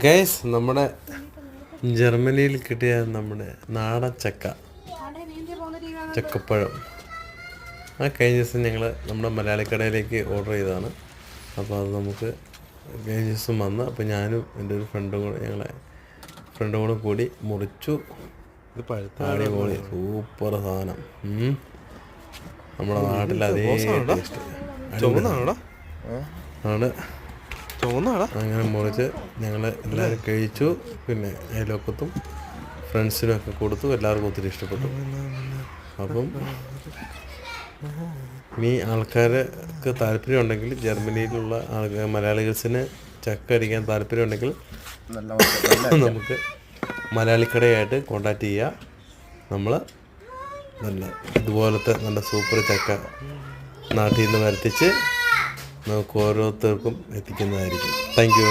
Guys നമ്മുടെ ജർമ്മനിയിൽ കിട്ടിയ നമ്മുടെ നാടൻ ചക്കപ്പഴം കഴിഞ്ഞ ദിവസം ഞങ്ങൾ നമ്മുടെ മലയാളി കടയിലേക്ക് ഓർഡർ ചെയ്തതാണ്. അപ്പോൾ അത് നമുക്ക് കഴിഞ്ഞ ദിവസം വന്ന് അപ്പോൾ ഞാനും എൻ്റെ ഒരു ഫ്രണ്ടും കൂടെ കൂടി മുറിച്ചു. ഇത് പഴുത്താടി പോളി സൂപ്പർ സാധനം. നമ്മുടെ നാട്ടിൽ അതേ ടേസ്റ്റ് ആണ്. അങ്ങനെ മുറിച്ച് ഞങ്ങൾ എല്ലാവരും കഴിച്ചു. പിന്നെ അയൽവക്കത്തും ഫ്രണ്ട്സിനും ഒക്കെ കൊടുത്തു. എല്ലാവർക്കും ഒത്തിരി ഇഷ്ടപ്പെട്ടു. അപ്പം ഈ ആൾക്കാർക്ക് താല്പര്യം ഉണ്ടെങ്കിൽ, ജർമ്മനിയിലുള്ള മലയാളികൾസിന് ചക്ക അടിക്കാൻ താല്പര്യം ഉണ്ടെങ്കിൽ നമുക്ക് മലയാളിക്കടയായിട്ട് കോണ്ടാക്ട് ചെയ്യുക. നമ്മൾ നല്ല ഇതുപോലത്തെ നല്ല സൂപ്പർ ചക്ക നാട്ടിൽ നിന്ന് വരുത്തിച്ച് നമുക്ക് ഓരോരുത്തർക്കും എത്തിക്കുന്നതായിരിക്കും. Thank you.